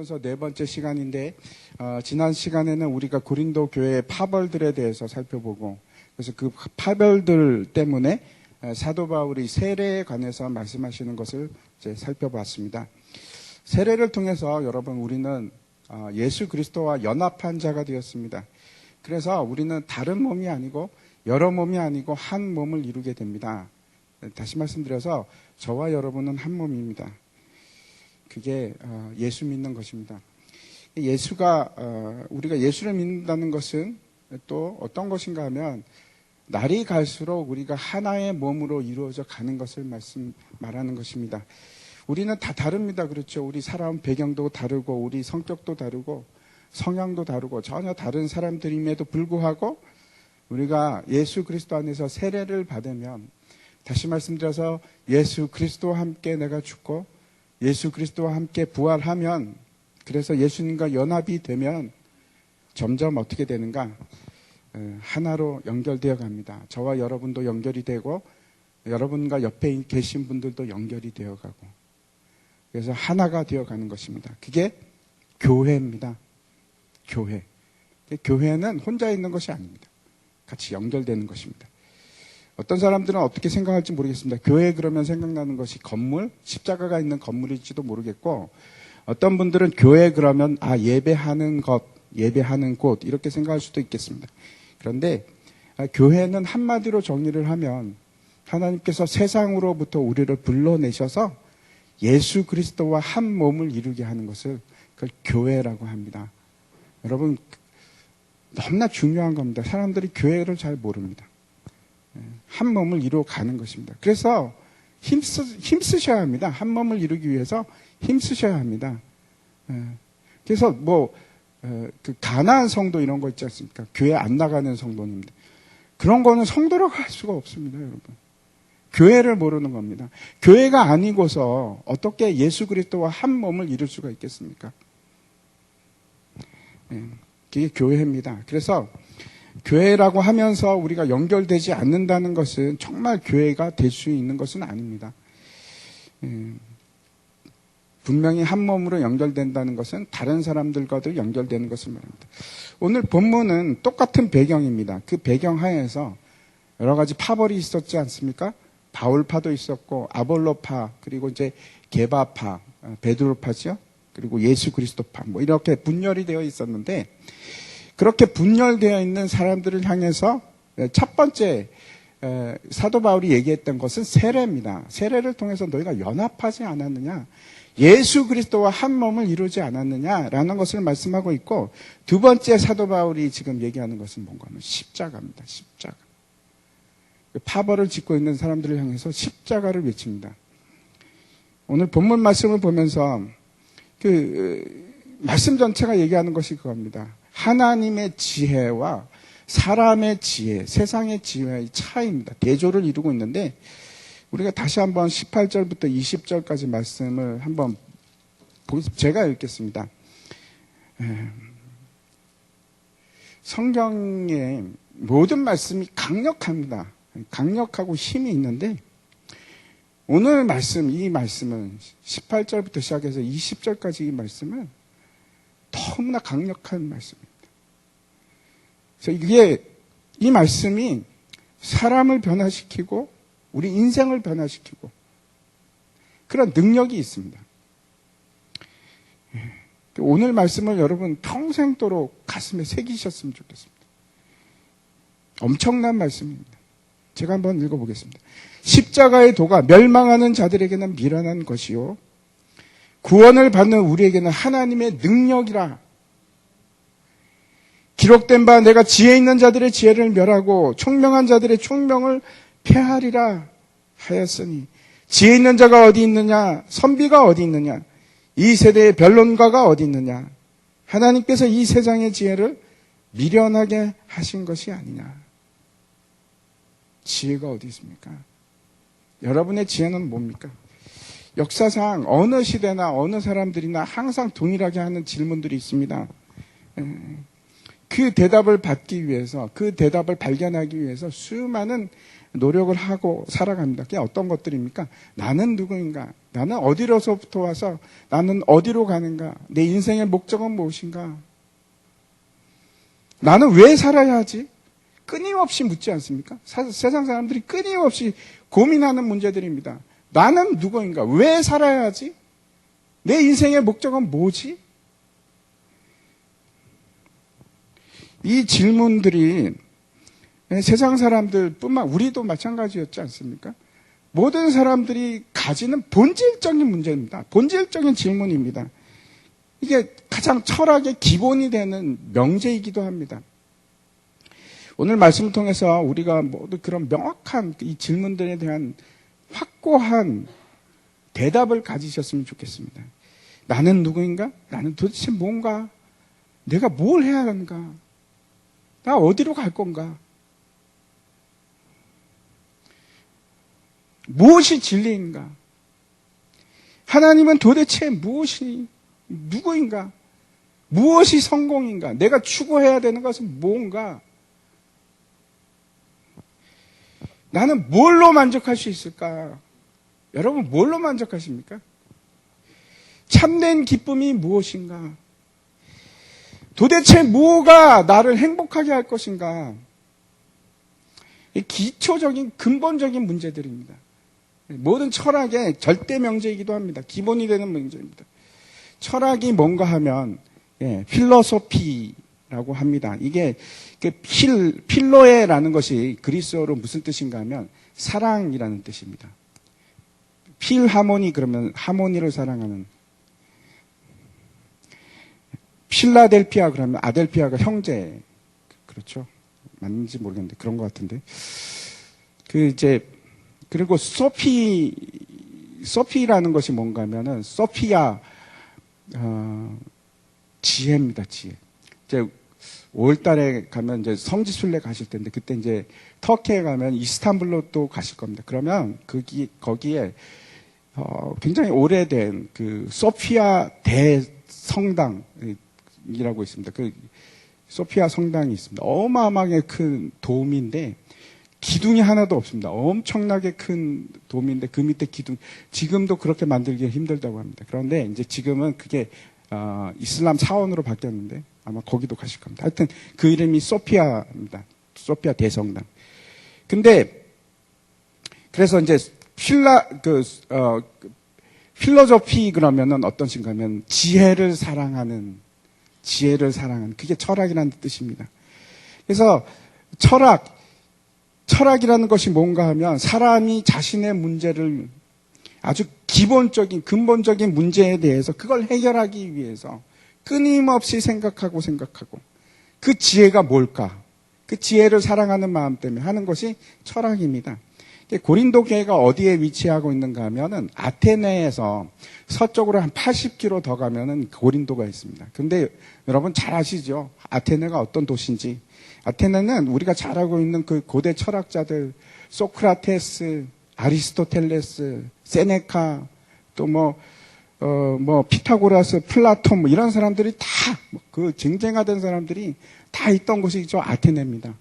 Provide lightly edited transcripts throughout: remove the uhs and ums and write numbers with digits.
고린도전서 4번째 시간인데 지난 시간에는 우리가 고린도 교회의 파벌들에 대해서 살펴보고 그래서 그 파벌들 때문에 사도 바울이 세례에 관해서 말씀하시는 것을 이제 살펴봤습니다. 세례를 통해서 여러분 우리는 예수 그리스도와 연합한 자가 되었습니다. 그래서 우리는 다른 몸이 아니고 여러 몸이 아니고 한 몸을 이루게 됩니다. 다시 말씀드려서 저와 여러분은 한 몸입니다. 그게 예수 믿는 것입니다. 우리가 예수를 믿는다는 것은 또 어떤 것인가 하면 날이 갈수록 우리가 하나의 몸으로 이루어져 가는 것을 말하는 것입니다. 우리는 다 다릅니다. 그렇죠? 우리 살아온 배경도 다르고 우리 성격도 다르고 성향도 다르고 전혀 다른 사람들임에도 불구하고 우리가 예수 그리스도 안에서 세례를 받으면 다시 말씀드려서 예수 그리스도와 함께 내가 죽고 예수 그리스도와 함께 부활하면 그래서 예수님과 연합이 되면 점점 어떻게 되는가? 하나로 연결되어 갑니다. 저와 여러분도 연결이 되고 여러분과 옆에 계신 분들도 연결이 되어 가고 그래서 하나가 되어 가는 것입니다. 그게 교회입니다. 교회. 교회는 혼자 있는 것이 아닙니다. 같이 연결되는 것입니다. 어떤 사람들은 어떻게 생각할지 모르겠습니다. 교회 그러면 생각나는 것이 건물, 십자가가 있는 건물일지도 모르겠고 어떤 분들은 교회 그러면 예배하는 것, 예배하는 곳 이렇게 생각할 수도 있겠습니다. 그런데 교회는 한마디로 정리를 하면 하나님께서 세상으로부터 우리를 불러내셔서 예수 그리스도와 한 몸을 이루게 하는 것을 그걸 교회라고 합니다. 여러분 너무나 중요한 겁니다. 사람들이 교회를 잘 모릅니다. 한 몸을 이루어 가는 것입니다. 그래서 힘쓰셔야 합니다. 한 몸을 이루기 위해서 힘쓰셔야 합니다. 그래서 그 가난한 성도 이런 거 있지 않습니까? 교회 안 나가는 성도님들. 그런 거는 성도라고 할 수가 없습니다, 여러분. 교회를 모르는 겁니다. 교회가 아니고서 어떻게 예수 그리스도와 한 몸을 이룰 수가 있겠습니까? 그게 교회입니다. 그래서 교회라고 하면서 우리가 연결되지 않는다는 것은 정말 교회가 될 수 있는 것은 아닙니다. 분명히 한 몸으로 연결된다는 것은 다른 사람들과도 연결되는 것을 말합니다. 오늘 본문은 똑같은 배경입니다. 그 배경 하에서 여러 가지 파벌이 있었지 않습니까? 바울파도 있었고 아볼로파 그리고 이제 게바파, 베드로파죠. 그리고 예수 그리스도파 이렇게 분열이 되어 있었는데 그렇게 분열되어 있는 사람들을 향해서 첫 번째 사도 바울이 얘기했던 것은 세례입니다. 세례를 통해서 너희가 연합하지 않았느냐? 예수 그리스도와 한 몸을 이루지 않았느냐라는 것을 말씀하고 있고 두 번째 사도 바울이 지금 얘기하는 것은 뭔가 하면 십자가입니다. 십자가. 파벌을 짓고 있는 사람들을 향해서 십자가를 외칩니다. 오늘 본문 말씀을 보면서 말씀 전체가 얘기하는 것이 그겁니다. 하나님의 지혜와 사람의 지혜, 세상의 지혜의 차이입니다. 대조를 이루고 있는데 우리가 다시 한번 18절부터 20절까지 말씀을 한번 보겠습니다. 제가 읽겠습니다. 성경의 모든 말씀이 강력합니다. 강력하고 힘이 있는데 오늘 말씀, 이 말씀은 18절부터 시작해서 20절까지 이 말씀은 너무나 강력한 말씀입니다. 그래서 이 말씀이 사람을 변화시키고 우리 인생을 변화시키고 그런 능력이 있습니다. 오늘 말씀을 여러분 평생도록 가슴에 새기셨으면 좋겠습니다. 엄청난 말씀입니다. 제가 한번 읽어보겠습니다. 십자가의 도가 멸망하는 자들에게는 미련한 것이요 구원을 받는 우리에게는 하나님의 능력이라. 기록된 바 내가 지혜 있는 자들의 지혜를 멸하고 총명한 자들의 총명을 폐하리라 하였으니 지혜 있는 자가 어디 있느냐? 선비가 어디 있느냐? 이 세대의 변론가가 어디 있느냐? 하나님께서 이 세상의 지혜를 미련하게 하신 것이 아니냐? 지혜가 어디 있습니까? 여러분의 지혜는 뭡니까? 역사상 어느 시대나 어느 사람들이나 항상 동일하게 하는 질문들이 있습니다. 그 대답을 받기 위해서, 그 대답을 발견하기 위해서 수많은 노력을 하고 살아갑니다. 그게 어떤 것들입니까? 나는 누구인가? 나는 어디로서부터 와서 나는 어디로 가는가? 내 인생의 목적은 무엇인가? 나는 왜 살아야 하지? 끊임없이 묻지 않습니까? 세상 사람들이 끊임없이 고민하는 문제들입니다. 나는 누구인가? 왜 살아야 하지? 내 인생의 목적은 뭐지? 이 질문들이 세상 사람들뿐만 우리도 마찬가지였지 않습니까? 모든 사람들이 가지는 본질적인 문제입니다. 본질적인 질문입니다. 이게 가장 철학의 기본이 되는 명제이기도 합니다. 오늘 말씀을 통해서 우리가 모두 그런 명확한 이 질문들에 대한 확고한 대답을 가지셨으면 좋겠습니다. 나는 누구인가? 나는 도대체 뭔가? 내가 뭘 해야 하는가? 나 어디로 갈 건가? 무엇이 진리인가? 하나님은 도대체 무엇이 누구인가? 무엇이 성공인가? 내가 추구해야 되는 것은 뭔가? 나는 뭘로 만족할 수 있을까? 여러분 뭘로 만족하십니까? 참된 기쁨이 무엇인가? 도대체 뭐가 나를 행복하게 할 것인가? 기초적인 근본적인 문제들입니다. 모든 철학의 절대 명제이기도 합니다. 기본이 되는 문제입니다. 철학이 뭔가 하면 필로소피라고 합니다. 이게 필로에라는 것이 그리스어로 무슨 뜻인가 하면 사랑이라는 뜻입니다. 필하모니 그러면 하모니를 사랑하는, 필라델피아 그러면 아델피아가 형제, 그렇죠? 맞는지 모르겠는데 그런 것 같은데. 그리고 소피라는 것이 뭔가 하면은 소피아 지혜입니다. 지혜. 이제 5월달에 가면 이제 성지순례 가실 텐데 그때 이제 터키에 가면 이스탄불로 또 가실 겁니다. 그러면 거기에 굉장히 오래된 그 소피아 대성당이라고 있습니다. 그 소피아 성당이 있습니다. 어마어마하게 큰 도움인데 기둥이 하나도 없습니다. 엄청나게 큰 도움인데 그 밑에 기둥, 지금도 그렇게 만들기 힘들다고 합니다. 그런데 이제 지금은 그게 이슬람 사원으로 바뀌었는데 아마 거기도 가실 겁니다. 하여튼 그 이름이 소피아입니다. 소피아 대성당. 근데 그래서 이제 필로소피 그러면은 어떤 식인가 하면 지혜를 사랑하는 그게 철학이라는 뜻입니다. 그래서 철학이라는 것이 뭔가 하면 사람이 자신의 문제를 아주 기본적인 근본적인 문제에 대해서 그걸 해결하기 위해서 끊임없이 생각하고 그 지혜가 뭘까? 그 지혜를 사랑하는 마음 때문에 하는 것이 철학입니다. 고린도 교회가 어디에 위치하고 있는가 하면은 아테네에서 서쪽으로 한 80km 더 가면은 고린도가 있습니다. 근데 여러분 잘 아시죠? 아테네가 어떤 도시인지. 아테네는 우리가 잘 알고 있는 그 고대 철학자들, 소크라테스, 아리스토텔레스, 세네카, 또 피타고라스, 플라톤, 이런 사람들이 다, 그 쟁쟁하던 사람들이 다 있던 곳이 저 아테네입니다.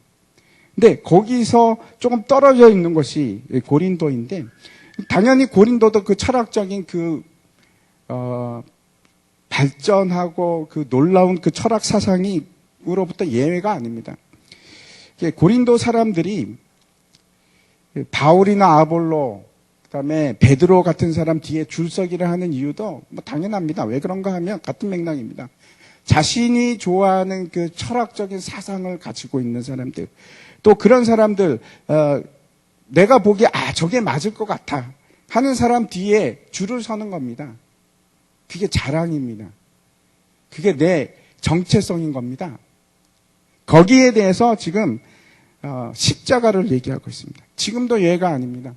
근데 거기서 조금 떨어져 있는 것이 고린도인데, 당연히 고린도도 그 철학적인 발전하고 그 놀라운 그 철학 사상으로부터 예외가 아닙니다. 고린도 사람들이 바울이나 아볼로, 그다음에 베드로 같은 사람 뒤에 줄서기를 하는 이유도 당연합니다. 왜 그런가 하면 같은 맥락입니다. 자신이 좋아하는 그 철학적인 사상을 가지고 있는 사람들, 또 그런 사람들, 내가 보기에 저게 맞을 것 같아 하는 사람 뒤에 줄을 서는 겁니다. 그게 자랑입니다. 그게 내 정체성인 겁니다. 거기에 대해서 지금 십자가를 얘기하고 있습니다. 지금도 예가 아닙니다.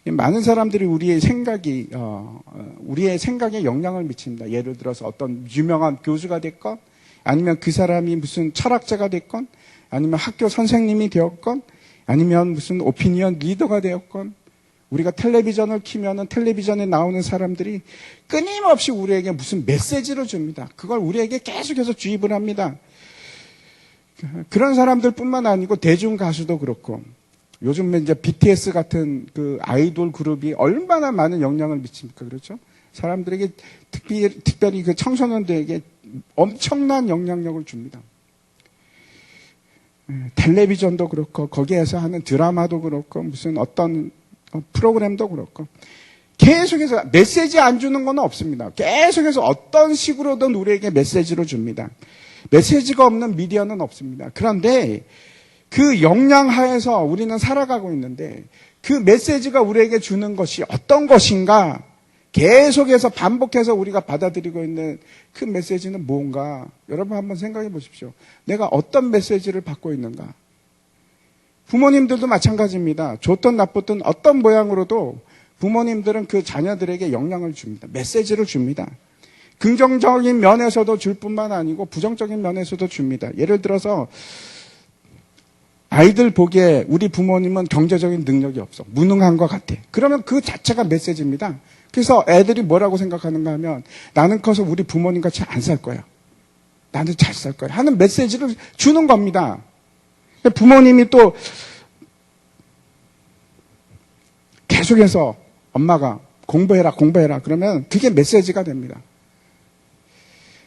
많은 사람들이 우리의 생각에 영향을 미칩니다. 예를 들어서 어떤 유명한 교수가 됐건, 아니면 그 사람이 무슨 철학자가 됐건, 아니면 학교 선생님이 되었건, 아니면 무슨 오피니언 리더가 되었건, 우리가 텔레비전을 키면은 텔레비전에 나오는 사람들이 끊임없이 우리에게 무슨 메시지를 줍니다. 그걸 우리에게 계속해서 주입을 합니다. 그런 사람들뿐만 아니고 대중 가수도 그렇고, 요즘 이제 BTS 같은 그 아이돌 그룹이 얼마나 많은 영향을 미칩니까? 그렇죠? 사람들에게 특별히 그 청소년들에게 엄청난 영향력을 줍니다. 텔레비전도 그렇고 거기에서 하는 드라마도 그렇고 무슨 어떤 프로그램도 그렇고 계속해서 메시지 안 주는 건 없습니다. 계속해서 어떤 식으로든 우리에게 메시지를 줍니다. 메시지가 없는 미디어는 없습니다. 그런데 그 역량 하에서 우리는 살아가고 있는데 그 메시지가 우리에게 주는 것이 어떤 것인가 계속해서 반복해서 우리가 받아들이고 있는 그 메시지는 뭔가 여러분 한번 생각해 보십시오. 내가 어떤 메시지를 받고 있는가. 부모님들도 마찬가지입니다. 좋든 나쁘든 어떤 모양으로도 부모님들은 그 자녀들에게 영향을 줍니다. 메시지를 줍니다. 긍정적인 면에서도 줄 뿐만 아니고 부정적인 면에서도 줍니다. 예를 들어서 아이들 보기에 우리 부모님은 경제적인 능력이 없어. 무능한 것 같아. 그러면 그 자체가 메시지입니다. 그래서 애들이 뭐라고 생각하는가 하면 나는 커서 우리 부모님 같이 안 살 거야. 나는 잘 살 거야. 하는 메시지를 주는 겁니다. 부모님이 또 계속해서 엄마가 공부해라 그러면 그게 메시지가 됩니다.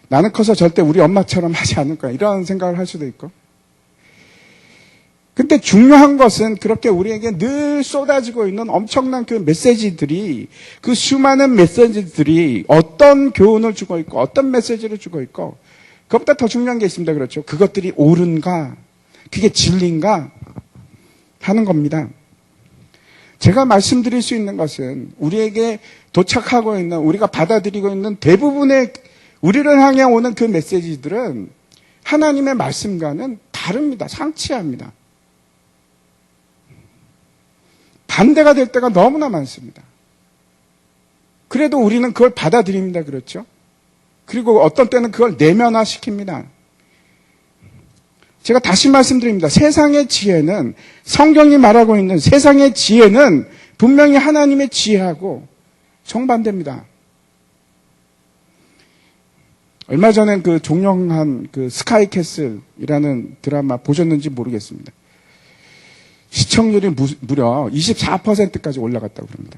나는 커서 절대 우리 엄마처럼 하지 않을 거야. 이런 생각을 할 수도 있고. 근데 중요한 것은 그렇게 우리에게 늘 쏟아지고 있는 엄청난 그 메시지들이 그 수많은 메시지들이 어떤 교훈을 주고 있고 어떤 메시지를 주고 있고 그것보다 더 중요한 게 있습니다. 그렇죠? 그것들이 옳은가 그게 진리인가 하는 겁니다. 제가 말씀드릴 수 있는 것은 우리에게 도착하고 있는 우리가 받아들이고 있는 대부분의 우리를 향해 오는 그 메시지들은 하나님의 말씀과는 다릅니다. 상치합니다. 반대가 될 때가 너무나 많습니다. 그래도 우리는 그걸 받아들입니다. 그렇죠? 그리고 어떤 때는 그걸 내면화시킵니다. 제가 다시 말씀드립니다. 세상의 지혜는 성경이 말하고 있는 세상의 지혜는 분명히 하나님의 지혜하고 정반대입니다. 얼마 전에 그 종영한 그 스카이캐슬이라는 드라마 보셨는지 모르겠습니다. 시청률이 무려 24%까지 올라갔다고 그럽니다.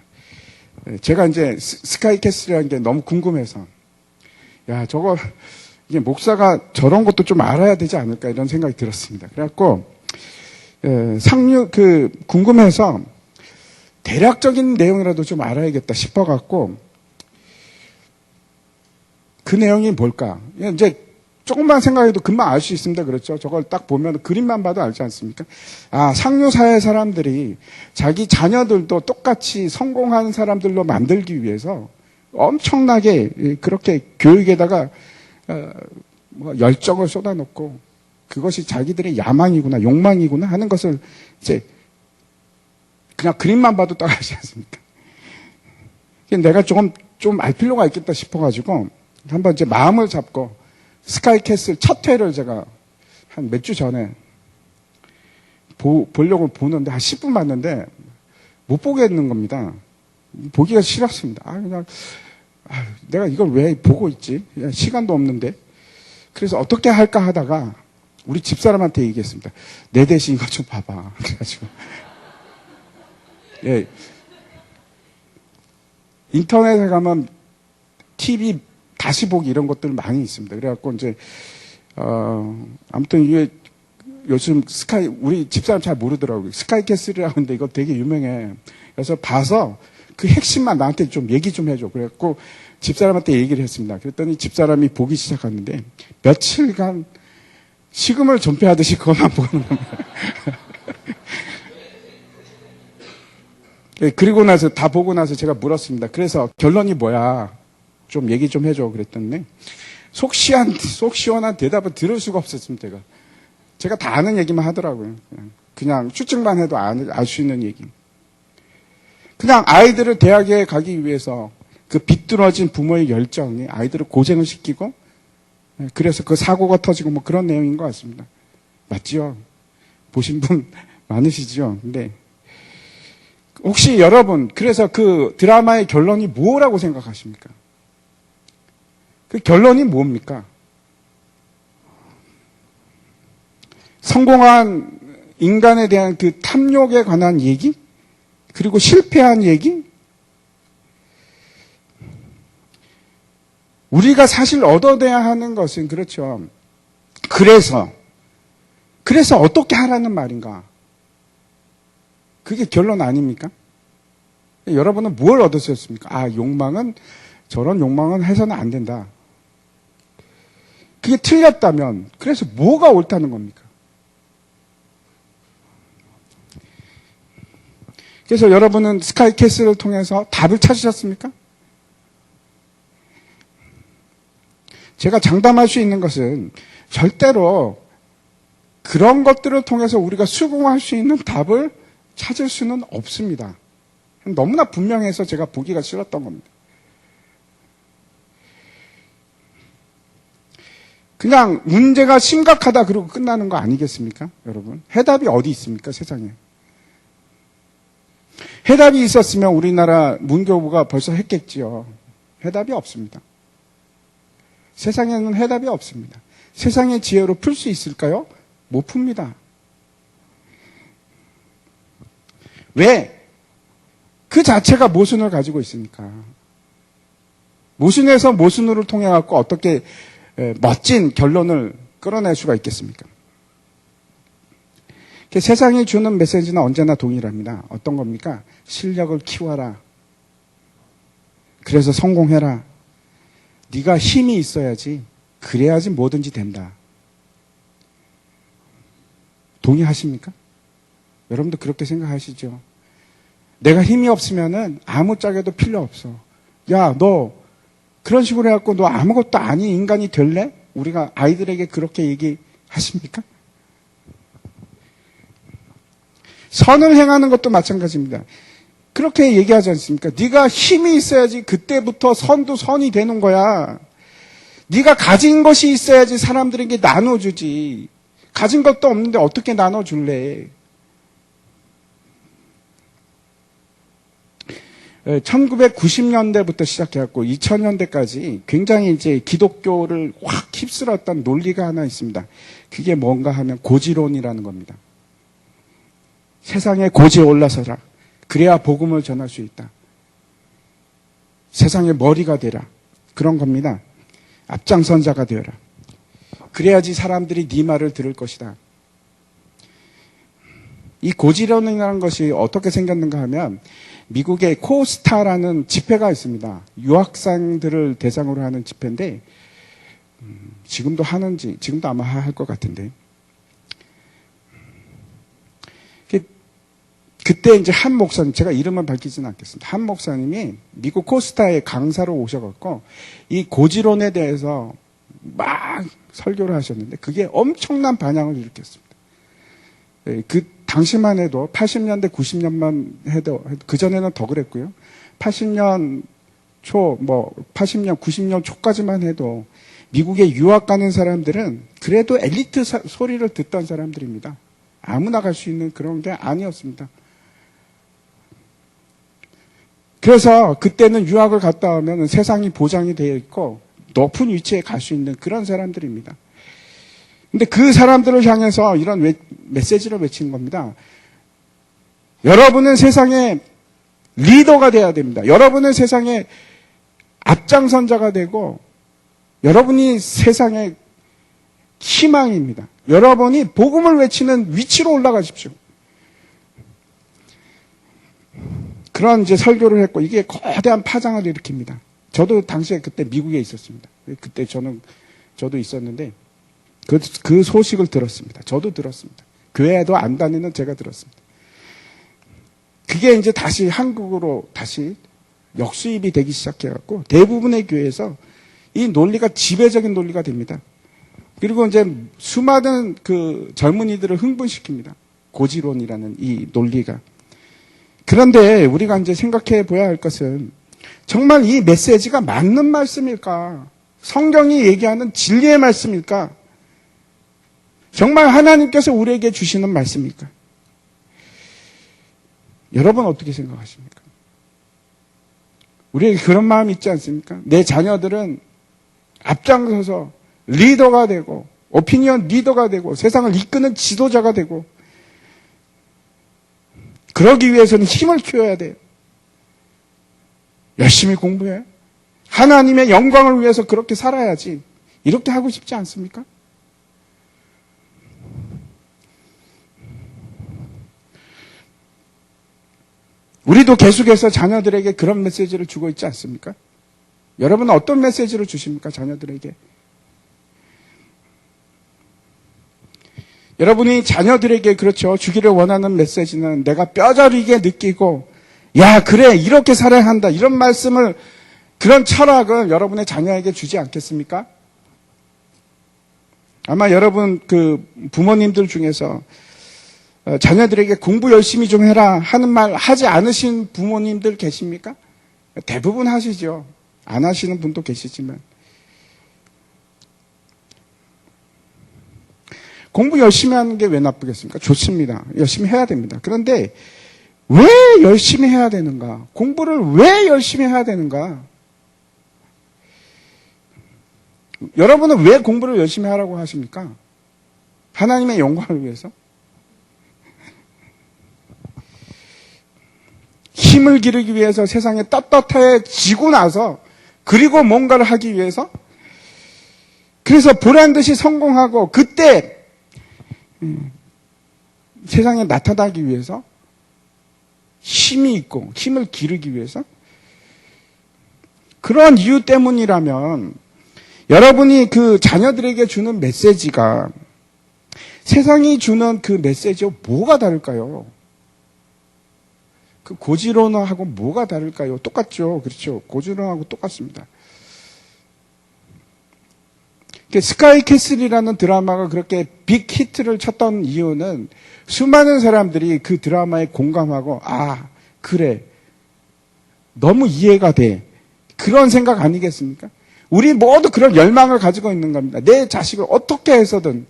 제가 이제 스카이캐슬이라는 게 너무 궁금해서 저거 이게 목사가 저런 것도 좀 알아야 되지 않을까 이런 생각이 들었습니다. 그래갖고 궁금해서 대략적인 내용이라도 좀 알아야겠다 싶어갖고 그 내용이 뭘까? 이제 조금만 생각해도 금방 알 수 있습니다. 그렇죠? 저걸 딱 보면 그림만 봐도 알지 않습니까? 상류사회 사람들이 자기 자녀들도 똑같이 성공하는 사람들로 만들기 위해서 엄청나게 그렇게 교육에다가 열정을 쏟아놓고 그것이 자기들의 야망이구나, 욕망이구나 하는 것을 이제 그냥 그림만 봐도 딱 알지 않습니까? 내가 좀 알 필요가 있겠다 싶어가지고 한번 이제 마음을 잡고 스카이캐슬 첫 회를 제가 한 몇 주 전에 보려고 보는데 한 10분 봤는데 못 보겠는 겁니다. 보기가 싫었습니다. 내가 이걸 왜 보고 있지? 시간도 없는데. 그래서 어떻게 할까 하다가 우리 집사람한테 얘기했습니다. 내 대신 이거 좀 봐봐. 그래가지고 인터넷에 가면 TV 다시 보기 이런 것들 많이 있습니다. 그래갖고 이제 아무튼 이게 요즘 우리 집사람 잘 모르더라고요. 스카이캐슬이라고 하는데 이거 되게 유명해. 그래서 봐서 그 핵심만 나한테 좀 얘기 좀 해줘. 그래갖고 집사람한테 얘기를 했습니다. 그랬더니 집사람이 보기 시작하는데 며칠간 식음을 전폐하듯이 그것만 보는 겁니다. 그리고 나서 다 보고 나서 제가 물었습니다. 그래서 결론이 뭐야? 좀 얘기 좀 해줘. 그랬더니 속 시원한 대답을 들을 수가 없었습니다. 제가 다 아는 얘기만 하더라고요. 그냥 추측만 해도 알 수 있는 얘기. 그냥 아이들을 대학에 가기 위해서 그 비뚤어진 부모의 열정이 아이들을 고생을 시키고 그래서 그 사고가 터지고 뭐 그런 내용인 것 같습니다. 맞죠? 보신 분 많으시죠? 근데 혹시 여러분 그래서 그 드라마의 결론이 뭐라고 생각하십니까? 그 결론이 뭡니까? 성공한 인간에 대한 그 탐욕에 관한 얘기? 그리고 실패한 얘기? 우리가 사실 얻어내야 하는 것은 그렇죠. 그래서 어떻게 하라는 말인가? 그게 결론 아닙니까? 여러분은 뭘 얻으셨습니까? 아, 저런 욕망은 해서는 안 된다. 그게 틀렸다면, 그래서 뭐가 옳다는 겁니까? 그래서 여러분은 스카이캐슬을 통해서 답을 찾으셨습니까? 제가 장담할 수 있는 것은 절대로 그런 것들을 통해서 우리가 수긍할 수 있는 답을 찾을 수는 없습니다. 너무나 분명해서 제가 보기가 싫었던 겁니다. 그냥 문제가 심각하다 그러고 끝나는 거 아니겠습니까? 여러분. 해답이 어디 있습니까? 세상에. 해답이 있었으면 우리나라 문교부가 벌써 했겠지요. 해답이 없습니다. 세상에는 해답이 없습니다. 세상의 지혜로 풀 수 있을까요? 못 풉니다. 왜? 그 자체가 모순을 가지고 있으니까. 모순에서 모순을 통해 갖고 어떻게 멋진 결론을 끌어낼 수가 있겠습니까? 세상이 주는 메시지는 언제나 동일합니다. 어떤 겁니까? 실력을 키워라. 그래서 성공해라. 네가 힘이 있어야지. 그래야지 뭐든지 된다. 동의하십니까? 여러분도 그렇게 생각하시죠? 내가 힘이 없으면은 아무짝에도 필요 없어. 야, 너 그런 식으로 해갖고 너 아무것도 아닌 인간이 될래? 우리가 아이들에게 그렇게 얘기하십니까? 선을 행하는 것도 마찬가지입니다. 그렇게 얘기하지 않습니까? 네가 힘이 있어야지 그때부터 선도 선이 되는 거야. 네가 가진 것이 있어야지 사람들에게 나눠주지. 가진 것도 없는데 어떻게 나눠줄래? 1990년대부터 시작해갖고 2000년대까지 굉장히 이제 기독교를 확 휩쓸었던 논리가 하나 있습니다. 그게 뭔가 하면 고지론이라는 겁니다. 세상에 고지에 올라서라. 그래야 복음을 전할 수 있다. 세상의 머리가 되라. 그런 겁니다. 앞장선자가 되어라. 그래야지 사람들이 네 말을 들을 것이다. 이 고지론이라는 것이 어떻게 생겼는가 하면 미국의 코스타라는 집회가 있습니다. 유학생들을 대상으로 하는 집회인데 지금도 아마 할 것 같은데 그때 이제 한 목사님, 제가 이름은 밝히지는 않겠습니다. 한 목사님이 미국 코스타에 강사로 오셔갖고 이 고지론에 대해서 막 설교를 하셨는데 그게 엄청난 반향을 일으켰습니다. 그 당시만 해도 80년대, 90년만 해도 그전에는 더 그랬고요. 80년 초, 80년, 90년 초까지만 해도 미국에 유학 가는 사람들은 그래도 엘리트 소리를 듣던 사람들입니다. 아무나 갈 수 있는 그런 게 아니었습니다. 그래서 그때는 유학을 갔다 오면 세상이 보장이 되어 있고 높은 위치에 갈 수 있는 그런 사람들입니다. 근데 그 사람들을 향해서 이런 메시지를 외친 겁니다. 여러분은 세상의 리더가 돼야 됩니다. 여러분은 세상의 앞장선자가 되고 여러분이 세상의 희망입니다. 여러분이 복음을 외치는 위치로 올라가십시오. 그런 이제 설교를 했고 이게 거대한 파장을 일으킵니다. 저도 당시에 그때 미국에 있었습니다. 그때 저도 있었는데 그 소식을 들었습니다. 저도 들었습니다. 교회에도 안 다니는 제가 들었습니다. 그게 이제 다시 한국으로 다시 역수입이 되기 시작해갖고 대부분의 교회에서 이 논리가 지배적인 논리가 됩니다. 그리고 이제 수많은 그 젊은이들을 흥분시킵니다. 고지론이라는 이 논리가. 그런데 우리가 이제 생각해 보아야 할 것은 정말 이 메시지가 맞는 말씀일까? 성경이 얘기하는 진리의 말씀일까? 정말 하나님께서 우리에게 주시는 말씀일까? 여러분 어떻게 생각하십니까? 우리에게 그런 마음이 있지 않습니까? 내 자녀들은 앞장서서 리더가 되고 오피니언 리더가 되고 세상을 이끄는 지도자가 되고 그러기 위해서는 힘을 키워야 돼요. 열심히 공부해. 하나님의 영광을 위해서 그렇게 살아야지. 이렇게 하고 싶지 않습니까? 우리도 계속해서 자녀들에게 그런 메시지를 주고 있지 않습니까? 여러분은 어떤 메시지를 주십니까? 자녀들에게. 여러분이 자녀들에게 그렇죠. 주기를 원하는 메시지는 내가 뼈저리게 느끼고 야 그래 이렇게 살아야 한다. 이런 말씀을 그런 철학을 여러분의 자녀에게 주지 않겠습니까? 아마 여러분 그 부모님들 중에서 자녀들에게 공부 열심히 좀 해라 하는 말 하지 않으신 부모님들 계십니까? 대부분 하시죠. 안 하시는 분도 계시지만. 공부 열심히 하는 게 왜 나쁘겠습니까? 좋습니다. 열심히 해야 됩니다. 그런데 왜 열심히 해야 되는가? 공부를 왜 열심히 해야 되는가? 여러분은 왜 공부를 열심히 하라고 하십니까? 하나님의 영광을 위해서? 힘을 기르기 위해서 세상에 떳떳해지고 나서 그리고 뭔가를 하기 위해서? 그래서 보란듯이 성공하고 그때 세상에 나타나기 위해서? 힘이 있고 힘을 기르기 위해서? 그런 이유 때문이라면 여러분이 그 자녀들에게 주는 메시지가 세상이 주는 그 메시지와 뭐가 다를까요? 그 고지론하고 뭐가 다를까요? 똑같죠. 그렇죠. 고지론하고 똑같습니다. 스카이 캐슬이라는 드라마가 그렇게 빅 히트를 쳤던 이유는 수많은 사람들이 그 드라마에 공감하고 아 그래 너무 이해가 돼 그런 생각 아니겠습니까? 우리 모두 그런 열망을 가지고 있는 겁니다. 내 자식을 어떻게 해서든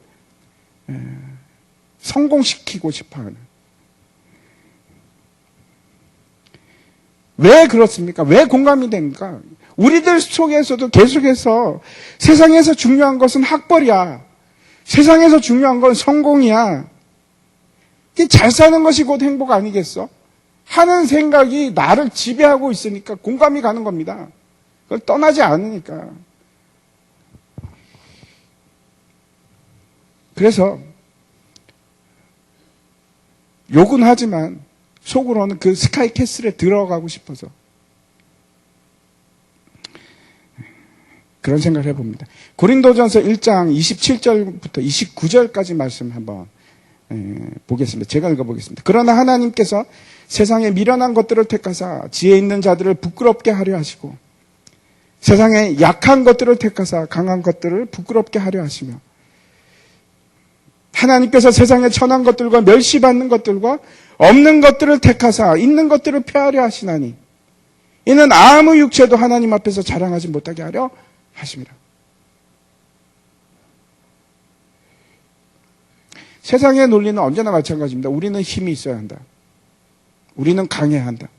성공시키고 싶어하는. 왜 그렇습니까? 왜 공감이 됩니까? 우리들 속에서도 계속해서 세상에서 중요한 것은 학벌이야. 세상에서 중요한 건 성공이야. 잘 사는 것이 곧 행복 아니겠어? 하는 생각이 나를 지배하고 있으니까 공감이 가는 겁니다. 그걸 떠나지 않으니까. 그래서 욕은 하지만 속으로는 그 스카이 캐슬에 들어가고 싶어서 그런 생각을 해봅니다. 고린도전서 1장 27절부터 29절까지 말씀 한번 보겠습니다. 제가 읽어보겠습니다. 그러나 하나님께서 세상에 미련한 것들을 택하사 지혜 있는 자들을 부끄럽게 하려 하시고 세상에 약한 것들을 택하사 강한 것들을 부끄럽게 하려 하시며 하나님께서 세상에 천한 것들과 멸시받는 것들과 없는 것들을 택하사 있는 것들을 폐하려 하시나니 이는 아무 육체도 하나님 앞에서 자랑하지 못하게 하려 하심이라. 세상의 논리는 언제나 마찬가지입니다. 우리는 힘이 있어야 한다. 우리는 강해야 한다.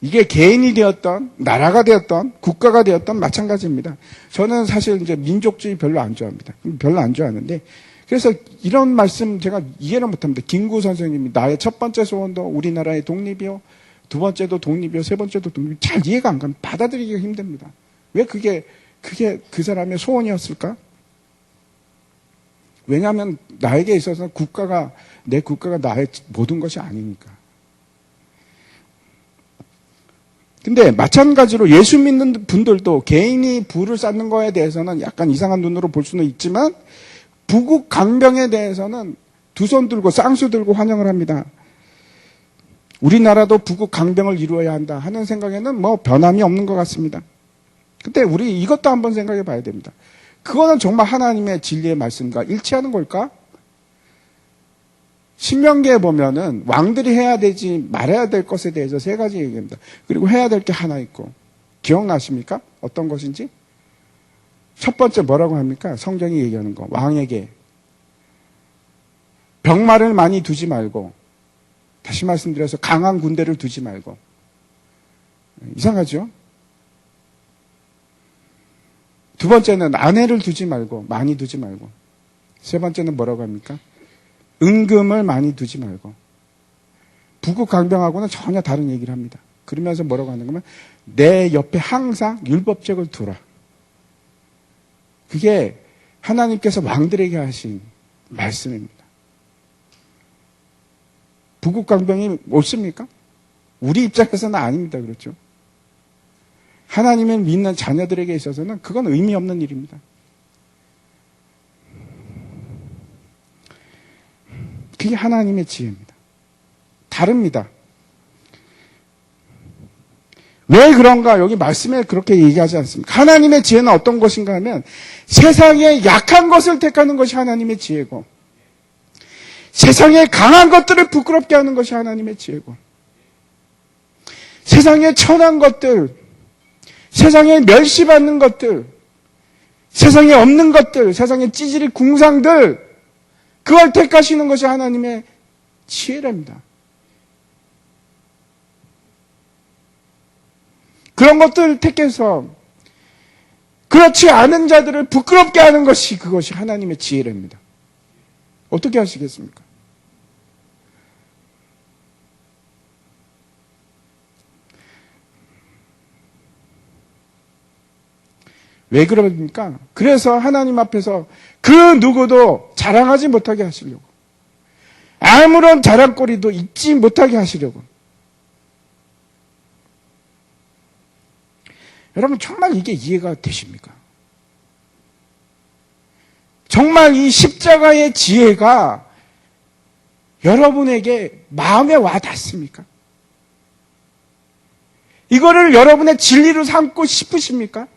이게 개인이 되었던 나라가 되었던 국가가 되었던 마찬가지입니다. 저는 사실 이제 민족주의 별로 안 좋아합니다. 별로 안 좋아하는데 그래서 이런 말씀 제가 이해를 못합니다. 김구 선생님이 나의 첫 번째 소원도 우리나라의 독립이요. 두 번째도 독립이요. 세 번째도 독립. 잘 이해가 안 가면 받아들이기가 힘듭니다. 왜 그게 그 사람의 소원이었을까? 왜냐하면 나에게 있어서 내 국가가 나의 모든 것이 아니니까. 근데 마찬가지로 예수 믿는 분들도 개인이 부를 쌓는 거에 대해서는 약간 이상한 눈으로 볼 수는 있지만 부국 강병에 대해서는 두 손 들고 쌍수 들고 환영을 합니다. 우리나라도 부국 강병을 이루어야 한다 하는 생각에는 뭐 변함이 없는 것 같습니다. 근데 우리 이것도 한번 생각해 봐야 됩니다. 그거는 정말 하나님의 진리의 말씀과 일치하는 걸까? 신명기에 보면은 왕들이 해야 되지 말아야 될 것에 대해서 세 가지 얘기합니다. 그리고 해야 될 게 하나 있고 기억나십니까? 어떤 것인지? 첫 번째 뭐라고 합니까? 성경이 얘기하는 거. 왕에게 병마를 많이 두지 말고 다시 말씀드려서 강한 군대를 두지 말고 이상하죠? 두 번째는 아내를 두지 말고 많이 두지 말고 세 번째는 뭐라고 합니까? 은금을 많이 두지 말고 북극 강병하고는 전혀 다른 얘기를 합니다. 그러면서 뭐라고 하는 거면 내 옆에 항상 율법책을 두라. 그게 하나님께서 왕들에게 하신 말씀입니다. 북극 강병이 옳습니까? 우리 입장에서는 아닙니다. 그렇죠? 하나님을 믿는 자녀들에게 있어서는 그건 의미 없는 일입니다. 그게 하나님의 지혜입니다. 다릅니다. 왜 그런가? 여기 말씀에 그렇게 얘기하지 않습니까? 하나님의 지혜는 어떤 것인가 하면 세상에 약한 것을 택하는 것이 하나님의 지혜고, 세상에 강한 것들을 부끄럽게 하는 것이 하나님의 지혜고, 세상에 천한 것들, 세상에 멸시받는 것들, 세상에 없는 것들, 세상에 찌질이 궁상들, 그걸 택하시는 것이 하나님의 지혜랍니다. 그런 것들을 택해서 그렇지 않은 자들을 부끄럽게 하는 것이 그것이 하나님의 지혜랍니다. 어떻게 하시겠습니까? 왜 그럽니까? 그래서 하나님 앞에서 그 누구도 자랑하지 못하게 하시려고, 아무런 자랑거리도 잊지 못하게 하시려고. 여러분, 정말 이게 이해가 되십니까? 정말 이 십자가의 지혜가 여러분에게 마음에 와 닿습니까? 이거를 여러분의 진리로 삼고 싶으십니까?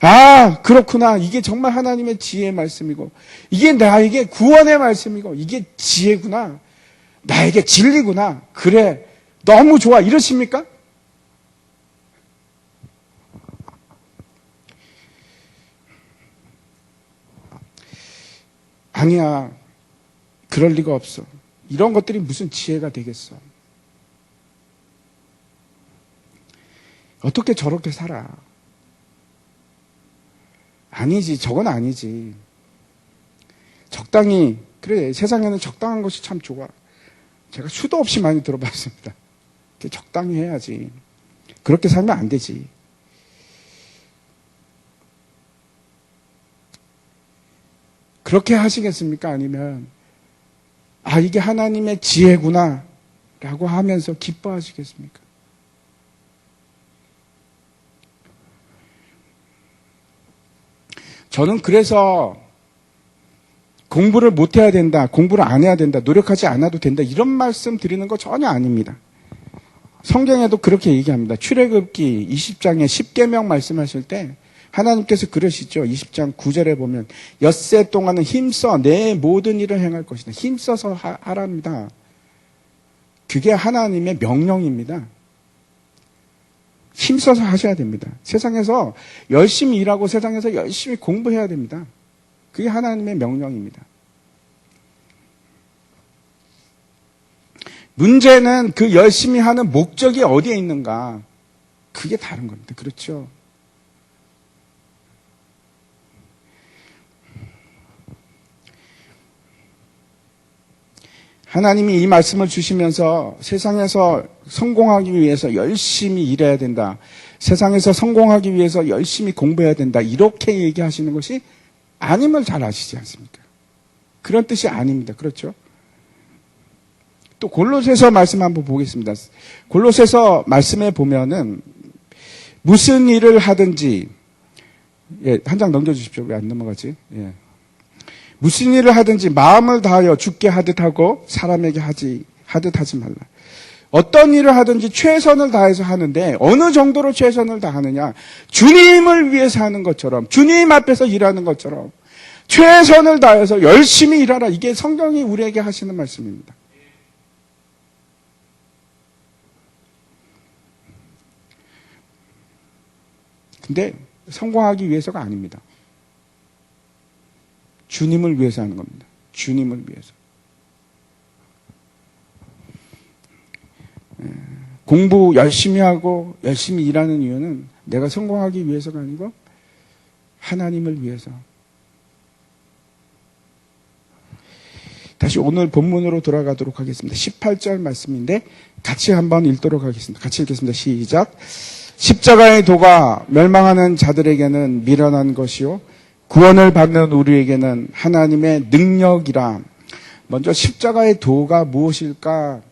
아, 그렇구나. 이게 정말 하나님의 지혜의 말씀이고, 이게 나에게 구원의 말씀이고, 이게 지혜구나. 나에게 진리구나. 그래, 너무 좋아. 이러십니까? 아니야. 그럴 리가 없어. 이런 것들이 무슨 지혜가 되겠어. 어떻게 저렇게 살아? 아니지, 저건 아니지. 적당히, 그래, 세상에는 적당한 것이 참 좋아. 제가 수도 없이 많이 들어봤습니다. 적당히 해야지. 그렇게 살면 안 되지. 그렇게 하시겠습니까? 아니면, 아, 이게 하나님의 지혜구나 라고 하면서 기뻐하시겠습니까? 저는 그래서 공부를 못해야 된다, 공부를 안 해야 된다, 노력하지 않아도 된다, 이런 말씀 드리는 거 전혀 아닙니다. 성경에도 그렇게 얘기합니다. 출애굽기 20장에 10계명 말씀하실 때 하나님께서 그러시죠. 20장 9절에 보면 엿새 동안은 힘써 내 모든 일을 행할 것이다. 힘써서 하랍니다. 그게 하나님의 명령입니다. 힘써서 하셔야 됩니다. 세상에서 열심히 일하고 세상에서 열심히 공부해야 됩니다. 그게 하나님의 명령입니다. 문제는 그 열심히 하는 목적이 어디에 있는가? 그게 다른 겁니다. 그렇죠? 하나님이 이 말씀을 주시면서 세상에서 성공하기 위해서 열심히 일해야 된다. 세상에서 성공하기 위해서 열심히 공부해야 된다. 이렇게 얘기하시는 것이 아님을 잘 아시지 않습니까? 그런 뜻이 아닙니다. 그렇죠? 또 골로새서 말씀 한번 보겠습니다. 골로새서 말씀에 보면은 무슨 일을 하든지, 예, 한 장 넘겨주십시오. 왜 안 넘어가지? 예. 무슨 일을 하든지 마음을 다하여 주께 하듯 하고 사람에게 하듯 하지 말라. 어떤 일을 하든지 최선을 다해서 하는데 어느 정도로 최선을 다하느냐? 주님을 위해서 하는 것처럼, 주님 앞에서 일하는 것처럼 최선을 다해서 열심히 일하라. 이게 성경이 우리에게 하시는 말씀입니다. 근데 성공하기 위해서가 아닙니다. 주님을 위해서 하는 겁니다. 주님을 위해서. 공부 열심히 하고 열심히 일하는 이유는 내가 성공하기 위해서가 아니고 하나님을 위해서. 다시 오늘 본문으로 돌아가도록 하겠습니다. 18절 말씀인데 같이 한번 읽도록 하겠습니다. 같이 읽겠습니다. 시작. 십자가의 도가 멸망하는 자들에게는 미련한 것이요 구원을 받는 우리에게는 하나님의 능력이라. 먼저 십자가의 도가 무엇일까?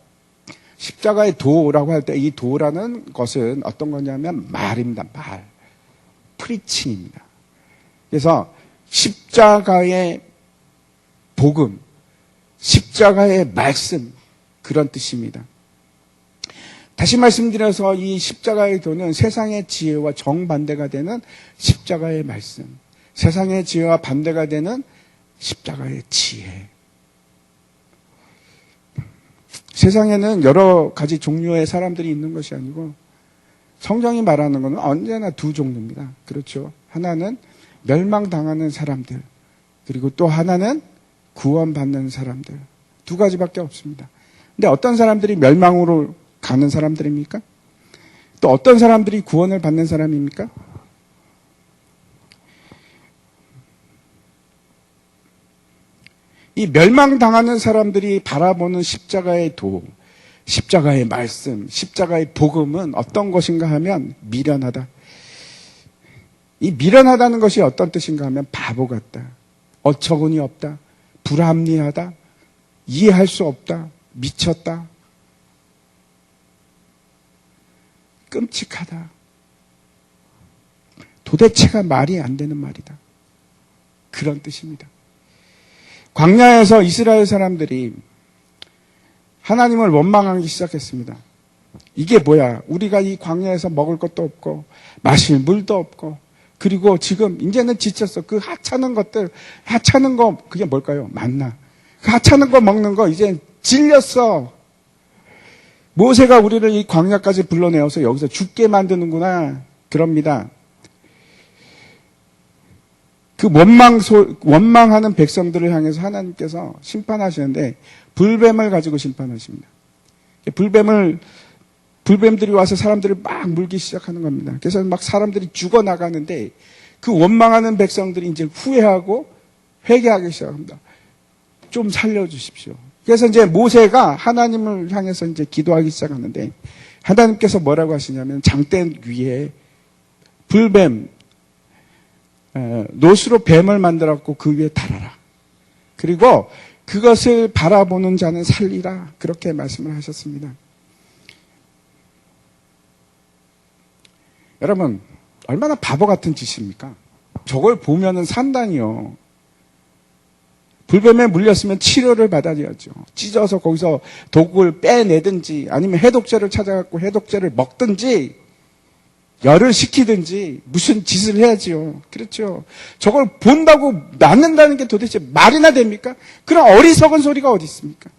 십자가의 도라고 할 때 이 도라는 것은 어떤 거냐면 말입니다. 말. 프리칭입니다. 그래서 십자가의 복음, 십자가의 말씀, 그런 뜻입니다. 다시 말씀드려서 이 십자가의 도는 세상의 지혜와 정반대가 되는 십자가의 말씀, 세상의 지혜와 반대가 되는 십자가의 지혜. 세상에는 여러 가지 종류의 사람들이 있는 것이 아니고 성경이 말하는 것은 언제나 두 종류입니다. 그렇죠. 하나는 멸망당하는 사람들, 그리고 또 하나는 구원받는 사람들. 두 가지밖에 없습니다. 근데 어떤 사람들이 멸망으로 가는 사람들입니까? 또 어떤 사람들이 구원을 받는 사람입니까? 이 멸망당하는 사람들이 바라보는 십자가의 도, 십자가의 말씀, 십자가의 복음은 어떤 것인가 하면 미련하다. 이 미련하다는 것이 어떤 뜻인가 하면 바보 같다, 어처구니 없다, 불합리하다, 이해할 수 없다, 미쳤다, 끔찍하다. 도대체가 말이 안 되는 말이다. 그런 뜻입니다. 광야에서 이스라엘 사람들이 하나님을 원망하기 시작했습니다. 이게 뭐야? 우리가 이 광야에서 먹을 것도 없고 마실 물도 없고, 그리고 지금 이제는 지쳤어. 그 하찮은 것들, 하찮은 거 그게 뭘까요? 만나. 그 하찮은 거 먹는 거 이제 질렸어. 모세가 우리를 이 광야까지 불러내어서 여기서 죽게 만드는구나. 그럽니다. 그 원망하는 백성들을 향해서 하나님께서 심판하시는데 불뱀을 가지고 심판하십니다. 불뱀들이 와서 사람들을 막 물기 시작하는 겁니다. 그래서 막 사람들이 죽어나가는데 그 원망하는 백성들이 이제 후회하고 회개하기 시작합니다. 좀 살려주십시오. 그래서 이제 모세가 하나님을 향해서 이제 기도하기 시작하는데 하나님께서 뭐라고 하시냐면 장대 위에 불뱀, 노수로 뱀을 만들었고 그 위에 달아라. 그리고 그것을 바라보는 자는 살리라. 그렇게 말씀을 하셨습니다. 여러분, 얼마나 바보 같은 짓입니까? 저걸 보면은 산다니요. 불뱀에 물렸으면 치료를 받아야죠. 찢어서 거기서 독을 빼내든지 아니면 해독제를 찾아갖고 해독제를 먹든지 열을 식히든지 무슨 짓을 해야지요. 그렇죠. 저걸 본다고 낫는다는 게 도대체 말이나 됩니까? 그런 어리석은 소리가 어디 있습니까?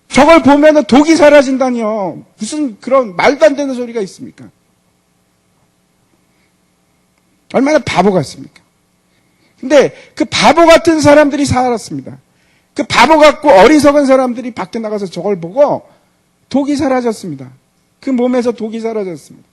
저걸 보면은 독이 사라진다니요. 무슨 그런 말도 안 되는 소리가 있습니까? 얼마나 바보 같습니까? 근데 그 바보 같은 사람들이 살았습니다. 그 바보 같고 어리석은 사람들이 밖에 나가서 저걸 보고 독이 사라졌습니다. 그 몸에서 독이 사라졌습니다.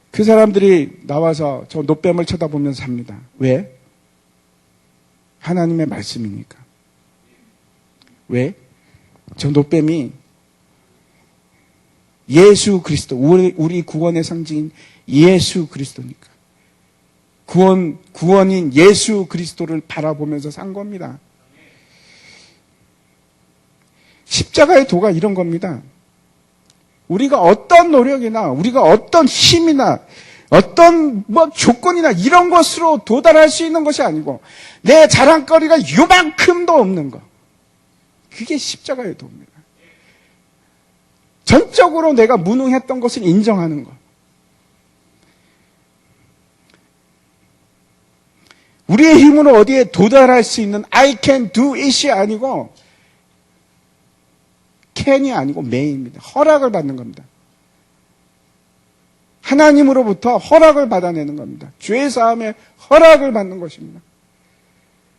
그 사람들이 나와서 저 노뱀을 쳐다보면서 삽니다. 왜? 하나님의 말씀이니까. 왜? 저 노뱀이 예수 그리스도, 우리 구원의 상징인 예수 그리스도니까. 구원인 예수 그리스도를 바라보면서 산 겁니다. 십자가의 도가 이런 겁니다. 우리가 어떤 노력이나 우리가 어떤 힘이나 어떤 조건이나 이런 것으로 도달할 수 있는 것이 아니고 내 자랑거리가 요만큼도 없는 것. 그게 십자가의 도입니다. 전적으로 내가 무능했던 것을 인정하는 것. 우리의 힘으로 어디에 도달할 수 있는 I can do it이 아니고 can이 아니고 may입니다. 허락을 받는 겁니다. 하나님으로부터 허락을 받아내는 겁니다. 죄 사함의 허락을 받는 것입니다.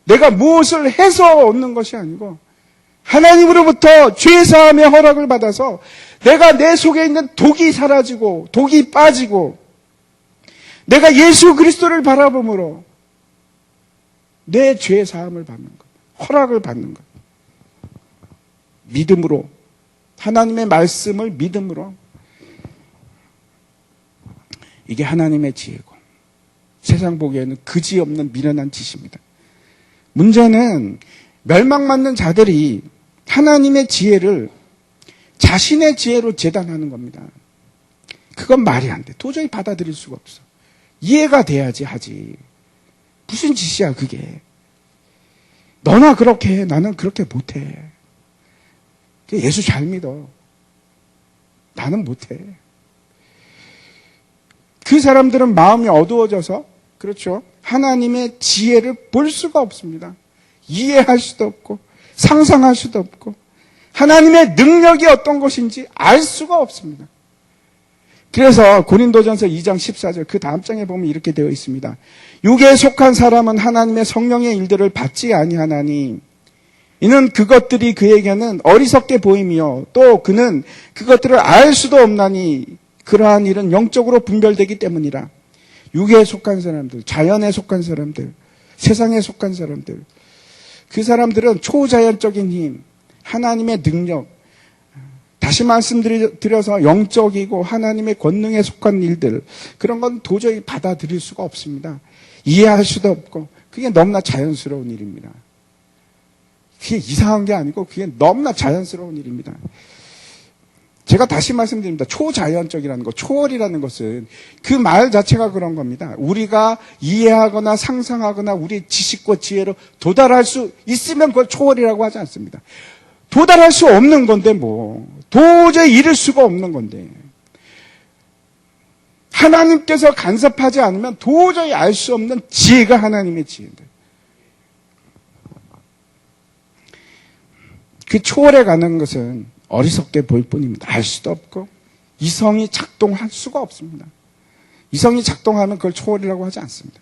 내가 무엇을 해서 얻는 것이 아니고 하나님으로부터 죄 사함의 허락을 받아서 내가 내 속에 있는 독이 사라지고 독이 빠지고 내가 예수 그리스도를 바라봄으로 내 죄 사함을 받는 것, 허락을 받는 것. 믿음으로, 하나님의 말씀을 믿음으로. 이게 하나님의 지혜고 세상 보기에는 그지없는 미련한 짓입니다. 문제는 멸망받는 자들이 하나님의 지혜를 자신의 지혜로 재단하는 겁니다. 그건 말이 안 돼. 도저히 받아들일 수가 없어. 이해가 돼야지 하지. 무슨 짓이야 그게. 너나 그렇게 해. 나는 그렇게 못해. 예수 잘 믿어. 나는 못해. 그 사람들은 마음이 어두워져서 그렇죠. 하나님의 지혜를 볼 수가 없습니다. 이해할 수도 없고 상상할 수도 없고 하나님의 능력이 어떤 것인지 알 수가 없습니다. 그래서 고린도전서 2장 14절 그 다음 장에 보면 이렇게 되어 있습니다. 육에 속한 사람은 하나님의 성령의 일들을 받지 아니하나니 이는 그것들이 그에게는 어리석게 보임이요 또 그는 그것들을 알 수도 없나니 그러한 일은 영적으로 분별되기 때문이라. 육에 속한 사람들, 자연에 속한 사람들, 세상에 속한 사람들, 그 사람들은 초자연적인 힘, 하나님의 능력, 다시 말씀드려서 영적이고 하나님의 권능에 속한 일들, 그런 건 도저히 받아들일 수가 없습니다. 이해할 수도 없고 그게 너무나 자연스러운 일입니다. 그게 이상한 게 아니고 그게 너무나 자연스러운 일입니다. 제가 다시 말씀드립니다. 초자연적이라는 것, 초월이라는 것은 그 말 자체가 그런 겁니다. 우리가 이해하거나 상상하거나 우리의 지식과 지혜로 도달할 수 있으면 그걸 초월이라고 하지 않습니다. 도달할 수 없는 건데 뭐 도저히 이룰 수가 없는 건데 하나님께서 간섭하지 않으면 도저히 알 수 없는 지혜가 하나님의 지혜인데 그 초월에 가는 것은 어리석게 보일 뿐입니다. 알 수도 없고 이성이 작동할 수가 없습니다. 이성이 작동하면 그걸 초월이라고 하지 않습니다.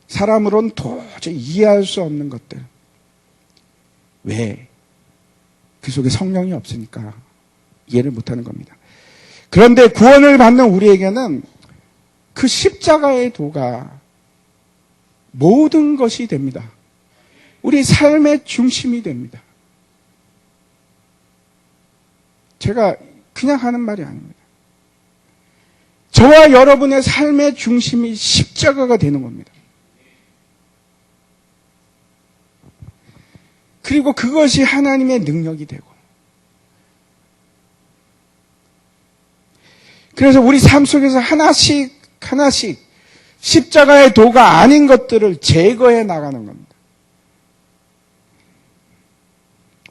사람으로는 도저히 이해할 수 없는 것들. 왜? 그 속에 성령이 없으니까 이해를 못하는 겁니다. 그런데 구원을 받는 우리에게는 그 십자가의 도가 모든 것이 됩니다. 우리 삶의 중심이 됩니다. 제가 그냥 하는 말이 아닙니다. 저와 여러분의 삶의 중심이 십자가가 되는 겁니다. 그리고 그것이 하나님의 능력이 되고 그래서 우리 삶 속에서 하나씩 십자가의 도가 아닌 것들을 제거해 나가는 겁니다.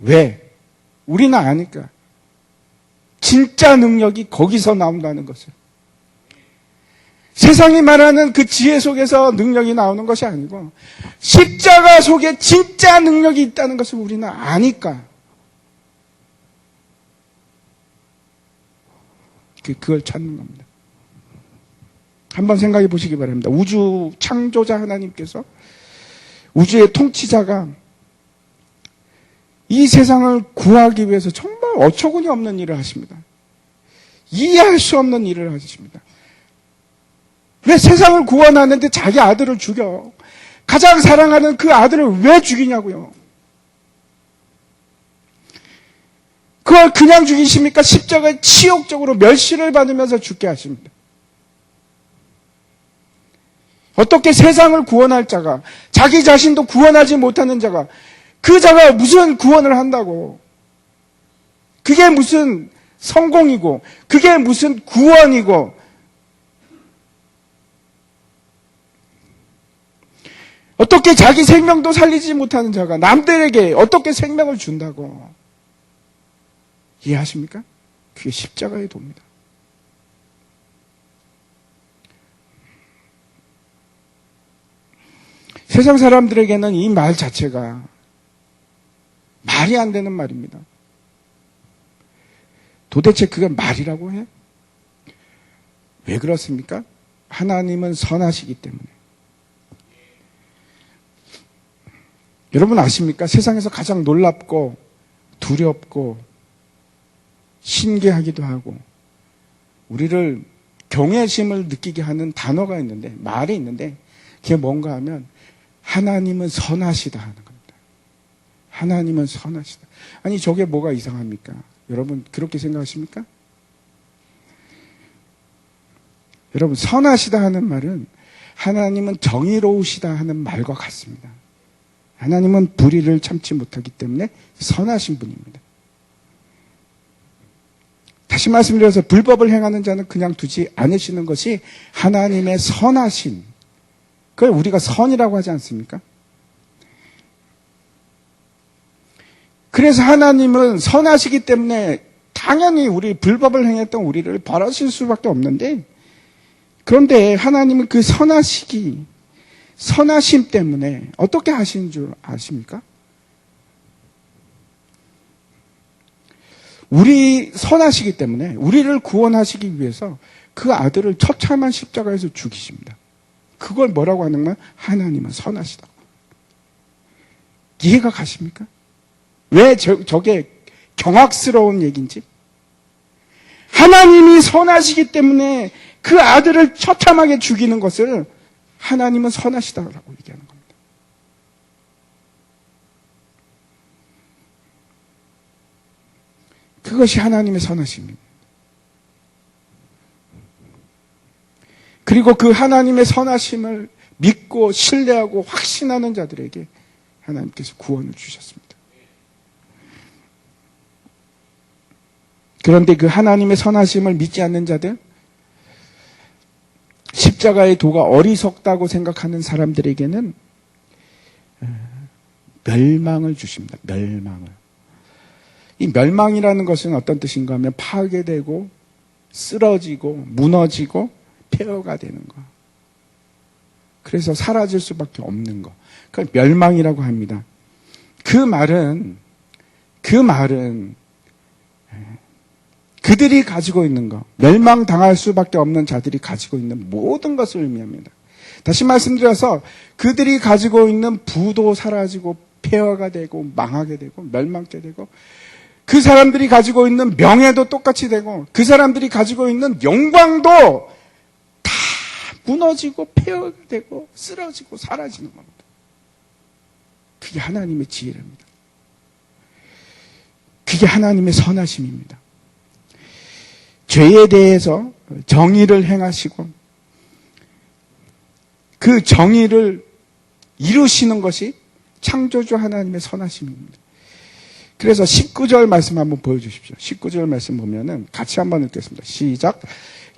왜? 우리는 아니까. 진짜 능력이 거기서 나온다는 것을. 세상이 말하는 그 지혜 속에서 능력이 나오는 것이 아니고 십자가 속에 진짜 능력이 있다는 것을 우리는 아니까 그걸 찾는 겁니다. 한번 생각해 보시기 바랍니다. 우주 창조자 하나님께서 우주의 통치자가 이 세상을 구하기 위해서 정말 어처구니 없는 일을 하십니다. 이해할 수 없는 일을 하십니다. 왜 세상을 구원하는데 자기 아들을 죽여? 가장 사랑하는 그 아들을 왜 죽이냐고요? 그걸 그냥 죽이십니까? 십자가에 치욕적으로 멸시를 받으면서 죽게 하십니다. 어떻게 세상을 구원할 자가, 자기 자신도 구원하지 못하는 자가, 그 자가 무슨 구원을 한다고? 그게 무슨 성공이고, 그게 무슨 구원이고, 어떻게 자기 생명도 살리지 못하는 자가 남들에게 어떻게 생명을 준다고? 이해하십니까? 그게 십자가의 도입니다. 세상 사람들에게는 이 말 자체가 말이 안 되는 말입니다. 도대체 그게 말이라고 해? 왜 그렇습니까? 하나님은 선하시기 때문에. 여러분 아십니까? 세상에서 가장 놀랍고 두렵고 신기하기도 하고 우리를 경외심을 느끼게 하는 단어가 있는데, 말이 있는데, 그게 뭔가 하면 하나님은 선하시다 하는 겁니다. 하나님은 선하시다. 아니, 저게 뭐가 이상합니까? 여러분 그렇게 생각하십니까? 여러분, 선하시다 하는 말은 하나님은 정의로우시다 하는 말과 같습니다. 하나님은 불의를 참지 못하기 때문에 선하신 분입니다. 다시 말씀드려서 불법을 행하는 자는 그냥 두지 않으시는 것이 하나님의 선하신, 그걸 우리가 선이라고 하지 않습니까? 그래서 하나님은 선하시기 때문에 당연히 우리 불법을 행했던 우리를 벌하실 수밖에 없는데, 그런데 하나님은 그 선하심 때문에 어떻게 하신 줄 아십니까? 우리 선하시기 때문에 우리를 구원하시기 위해서 그 아들을 처참한 십자가에서 죽이십니다. 그걸 뭐라고 하는 거야? 하나님은 선하시다고. 이해가 가십니까? 왜 저게 경악스러운 얘기인지? 하나님이 선하시기 때문에 그 아들을 처참하게 죽이는 것을 하나님은 선하시다라고 얘기하는 겁니다. 그것이 하나님의 선하심입니다. 그리고 그 하나님의 선하심을 믿고 신뢰하고 확신하는 자들에게 하나님께서 구원을 주셨습니다. 그런데 그 하나님의 선하심을 믿지 않는 자들, 십자가의 도가 어리석다고 생각하는 사람들에게는 멸망을 주십니다. 멸망을. 이 멸망이라는 것은 어떤 뜻인가 하면 파괴되고 쓰러지고 무너지고 폐허가 되는 것. 그래서 사라질 수밖에 없는 것. 그걸 멸망이라고 합니다. 그 말은 그들이 가지고 있는 것, 멸망당할 수밖에 없는 자들이 가지고 있는 모든 것을 의미합니다. 다시 말씀드려서 그들이 가지고 있는 부도 사라지고 폐허가 되고 망하게 되고 멸망게 되고, 그 사람들이 가지고 있는 명예도 똑같이 되고, 그 사람들이 가지고 있는 영광도 다 무너지고 폐허가 되고 쓰러지고 사라지는 겁니다. 그게 하나님의 지혜랍니다. 그게 하나님의 선하심입니다. 죄에 대해서 정의를 행하시고 그 정의를 이루시는 것이 창조주 하나님의 선하심입니다. 그래서 19절 말씀 한번 보여주십시오. 19절 말씀 보면은 같이 한번 읽겠습니다. 시작.